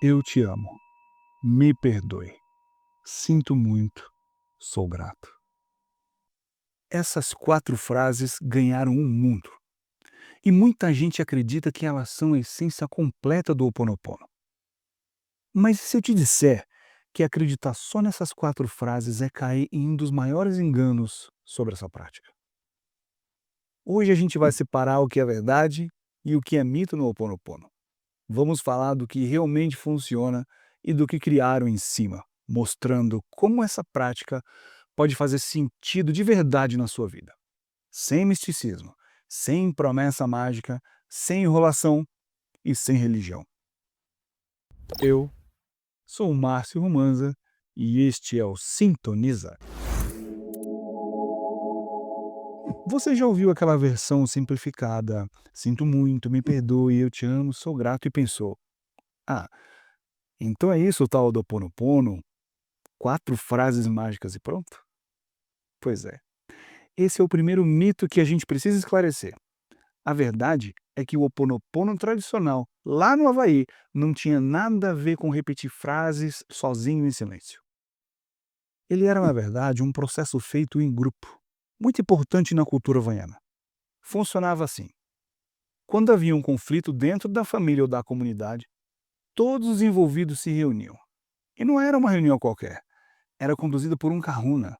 Eu te amo. Me perdoe. Sinto muito. Sou grato. Essas 4 frases ganharam um mundo. E muita gente acredita que elas são a essência completa do Ho Oponopono. Mas e se eu te disser que acreditar só nessas 4 frases é cair em um dos maiores enganos sobre essa prática? Hoje a gente vai separar o que é verdade e o que é mito no Ho Oponopono. Vamos falar do que realmente funciona e do que criaram em cima, mostrando como essa prática pode fazer sentido de verdade na sua vida. Sem misticismo, sem promessa mágica, sem enrolação e sem religião. Eu sou o Márcio Romanza e este é o Sintoniza. Você já ouviu aquela versão simplificada, sinto muito, me perdoe, eu te amo, sou grato e pensou, ah, então é isso o tal do Ho Oponopono? 4 frases mágicas e pronto? Pois é. Esse é o primeiro mito que a gente precisa esclarecer. A verdade é que o Ho Oponopono tradicional, lá no Havaí, não tinha nada a ver com repetir frases sozinho em silêncio. Ele era, na verdade, um processo feito em grupo, muito importante na cultura havaiana. Funcionava assim: quando havia um conflito dentro da família ou da comunidade, todos os envolvidos se reuniam. E não era uma reunião qualquer, era conduzida por um kahuna,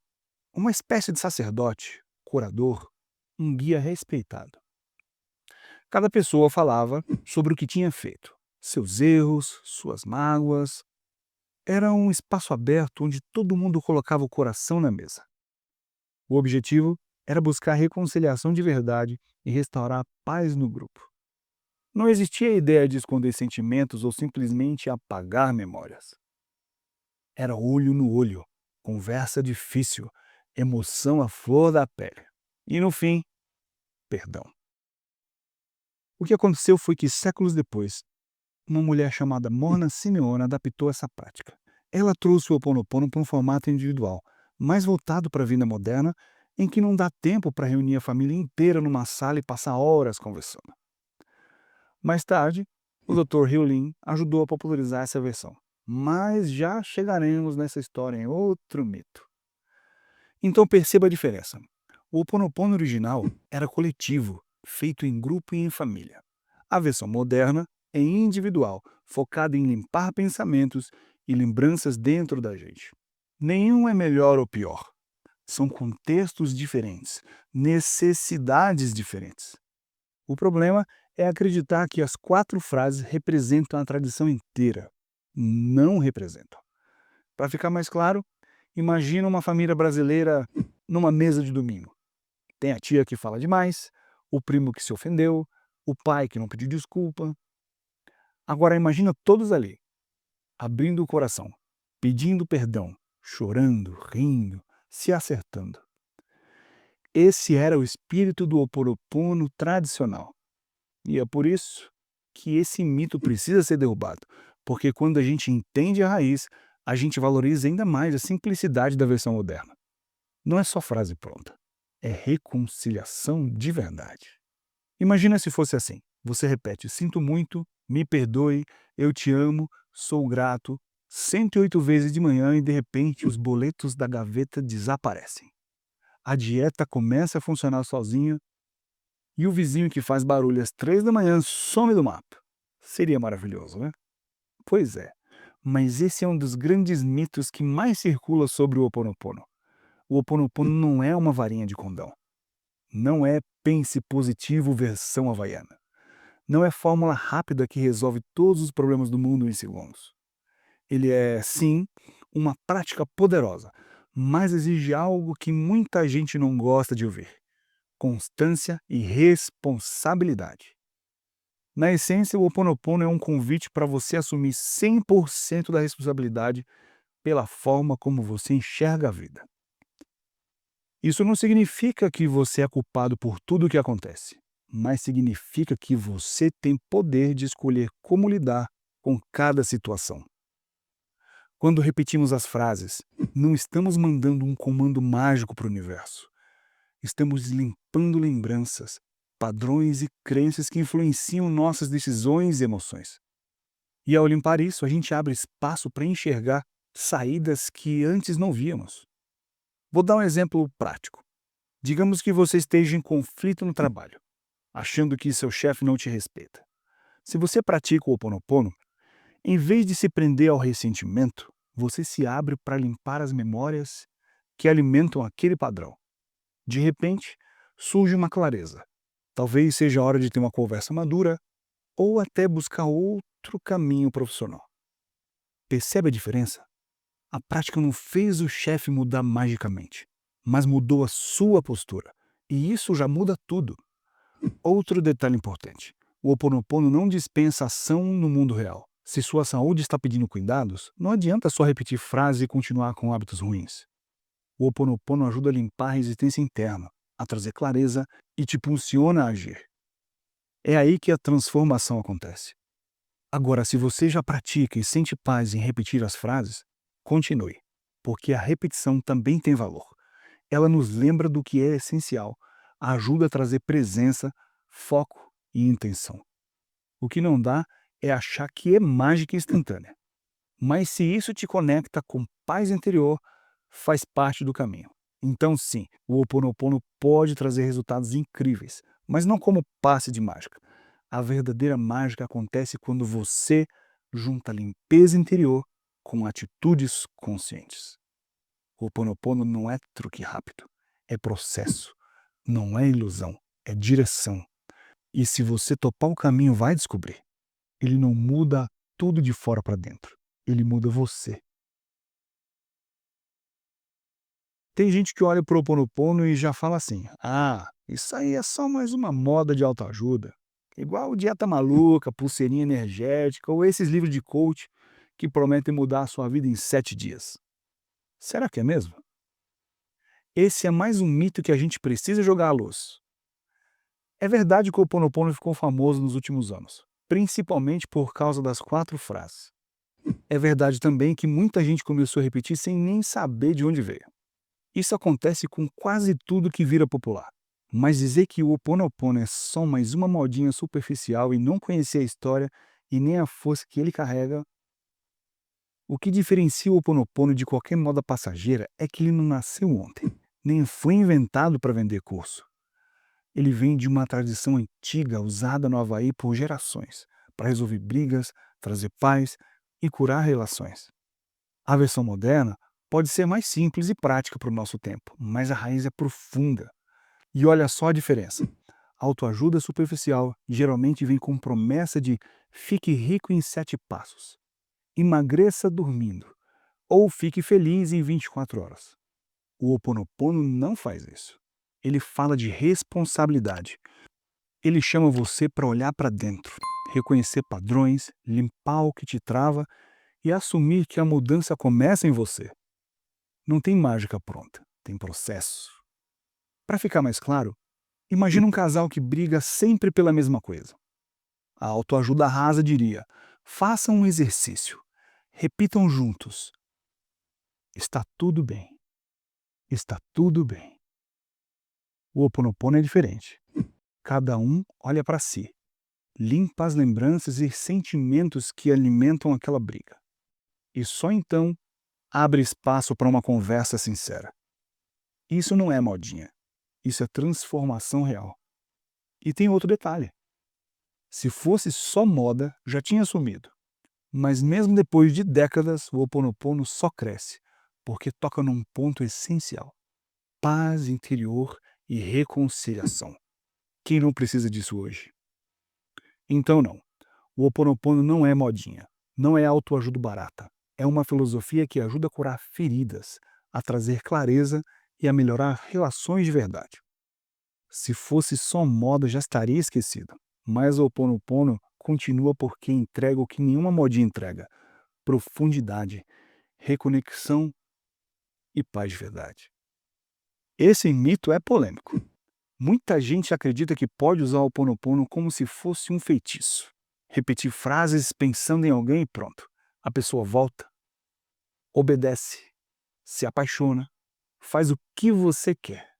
uma espécie de sacerdote, curador, um guia respeitado. Cada pessoa falava sobre o que tinha feito, seus erros, suas mágoas. Era um espaço aberto onde todo mundo colocava o coração na mesa. O objetivo era buscar reconciliação de verdade e restaurar a paz no grupo. Não existia a ideia de esconder sentimentos ou simplesmente apagar memórias. Era olho no olho, conversa difícil, emoção à flor da pele. E no fim, perdão. O que aconteceu foi que séculos depois, uma mulher chamada Morna Simeone adaptou essa prática. Ela trouxe o Ho Oponopono para um formato individual, mais voltado para a vida moderna, em que não dá tempo para reunir a família inteira numa sala e passar horas conversando. Mais tarde, o Dr. Hugh Lin ajudou a popularizar essa versão. Mas já chegaremos nessa história em outro mito. Então perceba a diferença. O Ho Oponopono original era coletivo, feito em grupo e em família. A versão moderna é individual, focada em limpar pensamentos e lembranças dentro da gente. Nenhum é melhor ou pior. São contextos diferentes, necessidades diferentes. O problema é acreditar que as 4 frases representam a tradição inteira. Não representam. Para ficar mais claro, imagina uma família brasileira numa mesa de domingo. Tem a tia que fala demais, o primo que se ofendeu, o pai que não pediu desculpa. Agora imagina todos ali, abrindo o coração, pedindo perdão, chorando, rindo, se acertando. Esse era o espírito do Ho Oponopono tradicional. E é por isso que esse mito precisa ser derrubado, porque quando a gente entende a raiz, a gente valoriza ainda mais a simplicidade da versão moderna. Não é só frase pronta, é reconciliação de verdade. Imagina se fosse assim. Você repete, sinto muito, me perdoe, eu te amo, sou grato, 108 vezes de manhã e de repente os boletos da gaveta desaparecem. A dieta começa a funcionar sozinha e o vizinho que faz barulho às 3 da manhã some do mapa. Seria maravilhoso, né? Pois é, mas esse é um dos grandes mitos que mais circula sobre o Ho Oponopono. O Ho Oponopono não é uma varinha de condão. Não é pense positivo versão havaiana. Não é fórmula rápida que resolve todos os problemas do mundo em segundos. Ele é, sim, uma prática poderosa, mas exige algo que muita gente não gosta de ouvir: constância e responsabilidade. Na essência, o Ho Oponopono é um convite para você assumir 100% da responsabilidade pela forma como você enxerga a vida. Isso não significa que você é culpado por tudo o que acontece, mas significa que você tem poder de escolher como lidar com cada situação. Quando repetimos as frases, não estamos mandando um comando mágico para o universo. Estamos limpando lembranças, padrões e crenças que influenciam nossas decisões e emoções. E ao limpar isso, a gente abre espaço para enxergar saídas que antes não víamos. Vou dar um exemplo prático. Digamos que você esteja em conflito no trabalho, achando que seu chefe não te respeita. Se você pratica o Ho oponopono, em vez de se prender ao ressentimento, você se abre para limpar as memórias que alimentam aquele padrão. De repente, surge uma clareza. Talvez seja a hora de ter uma conversa madura ou até buscar outro caminho profissional. Percebe a diferença? A prática não fez o chefe mudar magicamente, mas mudou a sua postura. E isso já muda tudo. Outro detalhe importante: o Ho oponopono não dispensa ação no mundo real. Se sua saúde está pedindo cuidados, não adianta só repetir frases e continuar com hábitos ruins. O Ho oponopono ajuda a limpar a resistência interna, a trazer clareza e te impulsiona a agir. É aí que a transformação acontece. Agora, se você já pratica e sente paz em repetir as frases, continue, porque a repetição também tem valor. Ela nos lembra do que é essencial, ajuda a trazer presença, foco e intenção. O que não dá é achar que é mágica instantânea. Mas se isso te conecta com paz interior, faz parte do caminho. Então, sim, o Ho oponopono pode trazer resultados incríveis, mas não como passe de mágica. A verdadeira mágica acontece quando você junta limpeza interior com atitudes conscientes. O Ho oponopono não é truque rápido, é processo, não é ilusão, é direção. E se você topar o caminho, vai descobrir. Ele não muda tudo de fora para dentro, ele muda você. Tem gente que olha pro Ho oponopono e já fala assim: ah, isso aí é só mais uma moda de autoajuda. Igual dieta maluca, pulseirinha energética ou esses livros de coach que prometem mudar a sua vida em 7 dias. Será que é mesmo? Esse é mais um mito que a gente precisa jogar à luz. É verdade que o Ho oponopono ficou famoso nos últimos anos, principalmente por causa das 4 frases. É verdade também que muita gente começou a repetir sem nem saber de onde veio. Isso acontece com quase tudo que vira popular. Mas dizer que o Ho oponopono é só mais uma modinha superficial e não conhecer a história e nem a força que ele carrega, o que diferencia o Ho oponopono de qualquer moda passageira é que ele não nasceu ontem, nem foi inventado para vender curso. Ele vem de uma tradição antiga usada no Havaí por gerações, para resolver brigas, trazer paz e curar relações. A versão moderna pode ser mais simples e prática para o nosso tempo, mas a raiz é profunda. E olha só a diferença. A autoajuda superficial geralmente vem com promessa de fique rico em 7 passos, emagreça dormindo, ou fique feliz em 24 horas. O Ho oponopono não faz isso. Ele fala de responsabilidade. Ele chama você para olhar para dentro, reconhecer padrões, limpar o que te trava e assumir que a mudança começa em você. Não tem mágica pronta, tem processo. Para ficar mais claro, imagina um casal que briga sempre pela mesma coisa. A autoajuda rasa diria: façam um exercício, repitam juntos. Está tudo bem. Está tudo bem. O Ho oponopono é diferente. Cada um olha para si, limpa as lembranças e sentimentos que alimentam aquela briga. E só então abre espaço para uma conversa sincera. Isso não é modinha. Isso é transformação real. E tem outro detalhe. Se fosse só moda, já tinha sumido. Mas mesmo depois de décadas, o Ho oponopono só cresce, porque toca num ponto essencial: paz interior e reconciliação. Quem não precisa disso hoje? Então não, o Ho oponopono não é modinha, não é autoajuda barata. É uma filosofia que ajuda a curar feridas, a trazer clareza e a melhorar relações de verdade. Se fosse só moda, já estaria esquecido. Mas o Ho oponopono continua porque entrega o que nenhuma modinha entrega: profundidade, reconexão e paz de verdade. Esse mito é polêmico. Muita gente acredita que pode usar o Ho oponopono como se fosse um feitiço. Repetir frases pensando em alguém e pronto. A pessoa volta, obedece, se apaixona, faz o que você quer.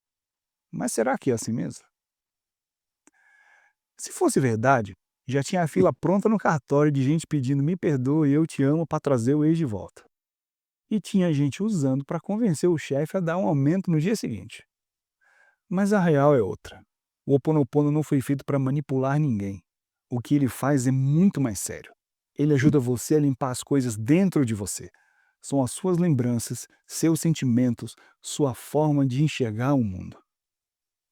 Mas será que é assim mesmo? Se fosse verdade, Já tinha a fila pronta no cartório de gente pedindo me perdoe, eu te amo para trazer o ex de volta. E tinha gente usando para convencer o chefe a dar um aumento no dia seguinte. Mas a real é outra. O Ho Oponopono não foi feito para manipular ninguém. O que ele faz é muito mais sério. Ele ajuda você a limpar as coisas dentro de você. São as suas lembranças, seus sentimentos, sua forma de enxergar o mundo.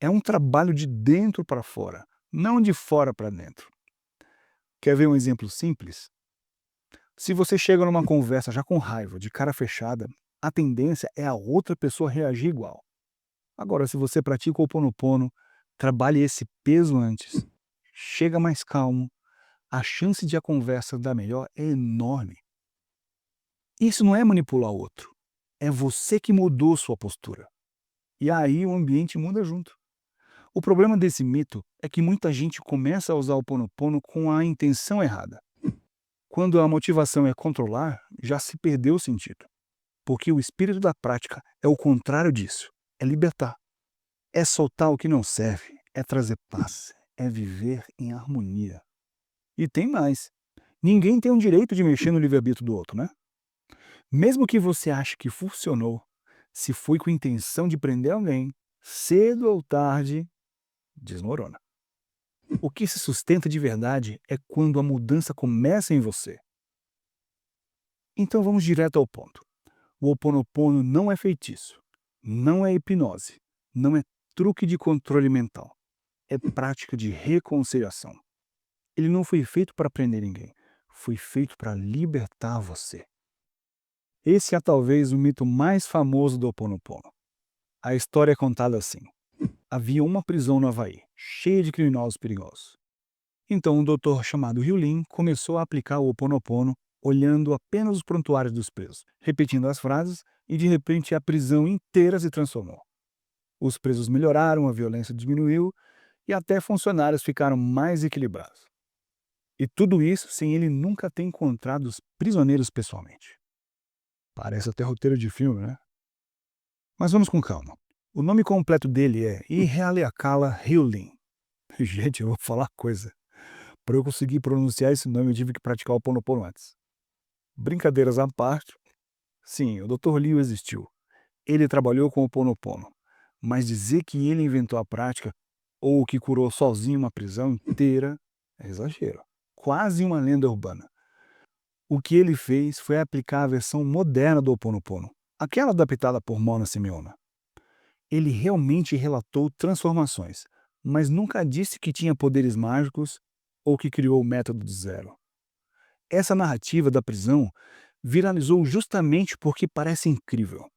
É um trabalho de dentro para fora, não de fora para dentro. Quer ver um exemplo simples? Se você chega numa conversa já com raiva, de cara fechada, a tendência é a outra pessoa reagir igual. Agora, se você pratica o Ho Oponopono, trabalhe esse peso antes, chega mais calmo, a chance de a conversa dar melhor é enorme. Isso não é manipular o outro, é você que mudou sua postura. E aí o ambiente muda junto. O problema desse mito é que muita gente começa a usar o Ho Oponopono com a intenção errada. Quando a motivação é controlar, já se perdeu o sentido. Porque o espírito da prática é o contrário disso, é libertar. É soltar o que não serve, é trazer paz, é viver em harmonia. E tem mais. Ninguém tem o direito de mexer no livre-arbítrio do outro, né? Mesmo que você ache que funcionou, se foi com intenção de prender alguém, cedo ou tarde, desmorona. O que se sustenta de verdade é quando a mudança começa em você. Então vamos direto ao ponto. O Ho Oponopono não é feitiço, não é hipnose, não é truque de controle mental. É prática de reconciliação. Ele não foi feito para prender ninguém, foi feito para libertar você. Esse é talvez o mito mais famoso do Ho Oponopono. A história é contada assim. Havia uma prisão no Havaí, cheia de criminosos perigosos. Então um doutor chamado Hyolyn começou a aplicar o Ho Oponopono olhando apenas os prontuários dos presos, repetindo as frases e de repente a prisão inteira se transformou. Os presos melhoraram, a violência diminuiu e até funcionários ficaram mais equilibrados. E tudo isso sem ele nunca ter encontrado os prisioneiros pessoalmente. Parece até roteiro de filme, né? Mas vamos com calma. O nome completo dele é Ihaleakala Hyolyn. Gente, eu vou falar coisa. Para eu conseguir pronunciar esse nome, eu tive que praticar o Ho Oponopono antes. Brincadeiras à parte, sim, o Dr. Liu existiu. Ele trabalhou com o Ho Oponopono. Mas dizer que ele inventou a prática ou que curou sozinho uma prisão inteira é exagero. Quase uma lenda urbana. O que ele fez foi aplicar a versão moderna do Ho Oponopono, aquela adaptada por Mona Simeona. Ele realmente relatou transformações, mas nunca disse que tinha poderes mágicos ou que criou o método do zero. Essa narrativa da prisão viralizou justamente porque parece incrível.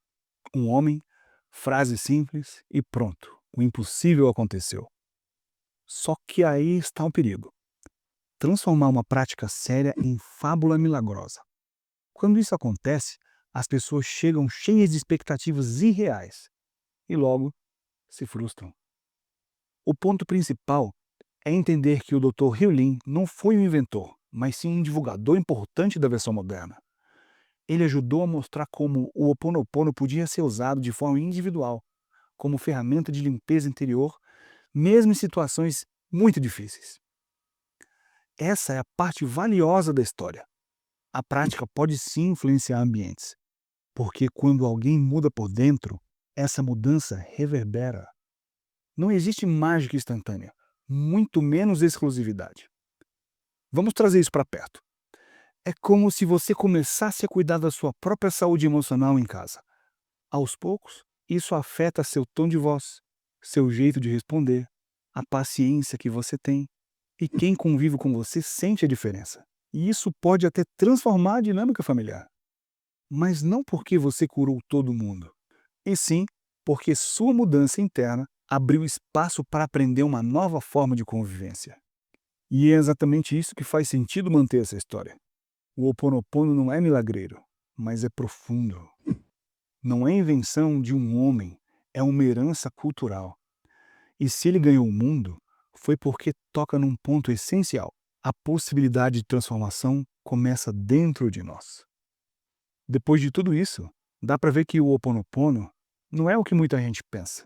Um homem, frase simples e pronto, o impossível aconteceu. Só que aí está o perigo. Transformar uma prática séria em fábula milagrosa. Quando isso acontece, as pessoas chegam cheias de expectativas irreais e logo se frustram. O ponto principal é entender que o Dr. Hyolyn não foi um inventor, mas sim um divulgador importante da versão moderna. Ele ajudou a mostrar como o Ho Oponopono podia ser usado de forma individual, como ferramenta de limpeza interior, mesmo em situações muito difíceis. Essa é a parte valiosa da história. A prática pode sim influenciar ambientes, porque quando alguém muda por dentro, essa mudança reverbera. Não existe mágica instantânea, muito menos exclusividade. Vamos trazer isso para perto. É como se você começasse a cuidar da sua própria saúde emocional em casa. Aos poucos, isso afeta seu tom de voz, seu jeito de responder, a paciência que você tem, e quem convive com você sente a diferença. E isso pode até transformar a dinâmica familiar. Mas não porque você curou todo mundo, e sim porque sua mudança interna abriu espaço para aprender uma nova forma de convivência. E é exatamente isso que faz sentido manter essa história. O Ho Oponopono não é milagreiro, mas é profundo. Não é invenção de um homem, é uma herança cultural. E se ele ganhou o mundo, foi porque toca num ponto essencial. A possibilidade de transformação começa dentro de nós. Depois de tudo isso, dá para ver que o Ho Oponopono não é o que muita gente pensa.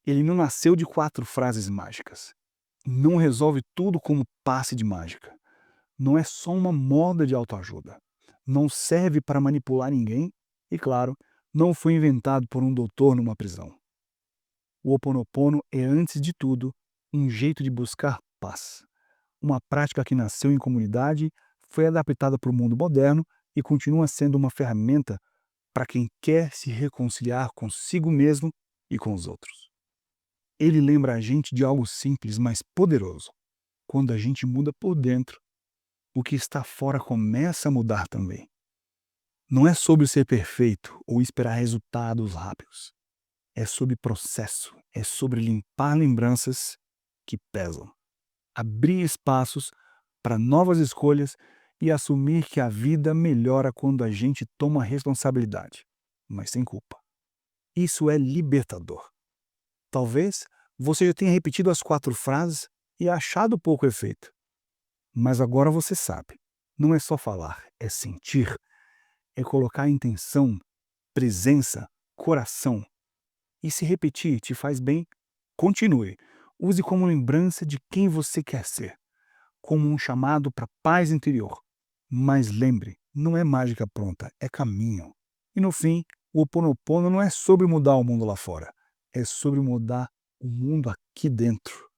Ele não nasceu de 4 frases mágicas. não resolve tudo como passe de mágica. Não é só uma moda de autoajuda. Não serve para manipular ninguém e, claro, não foi inventado por um doutor numa prisão. O Ho Oponopono é, antes de tudo, um jeito de buscar paz. Uma prática que nasceu em comunidade, foi adaptada para o mundo moderno e continua sendo uma ferramenta para quem quer se reconciliar consigo mesmo e com os outros. Ele lembra a gente de algo simples, mas poderoso. Quando a gente muda por dentro, o que está fora começa a mudar também. Não é sobre ser perfeito ou esperar resultados rápidos. É sobre processo, é sobre limpar lembranças que pesam, abrir espaços para novas escolhas e assumir que a vida melhora quando a gente toma responsabilidade, mas sem culpa. Isso é libertador. Talvez você já tenha repetido as 4 frases e achado pouco efeito, mas agora você sabe. Não é só falar, é sentir, é colocar intenção, presença, coração. E se repetir te faz bem, continue. Use como lembrança de quem você quer ser, como um chamado para paz interior. Mas lembre, não é mágica pronta, é caminho. E no fim, o Ho Oponopono não é sobre mudar o mundo lá fora, é sobre mudar o mundo aqui dentro.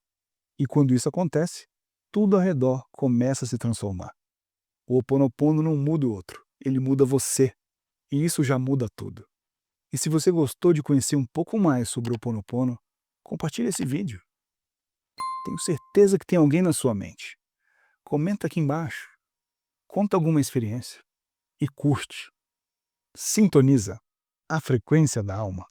E quando isso acontece, tudo ao redor começa a se transformar. O Ho Oponopono não muda o outro, ele muda você. E isso já muda tudo. E se você gostou de conhecer um pouco mais sobre o Ho Oponopono, compartilhe esse vídeo. Tenho certeza que tem alguém na sua mente. Comenta aqui embaixo, conta alguma experiência e curte. Sintoniza a frequência da alma.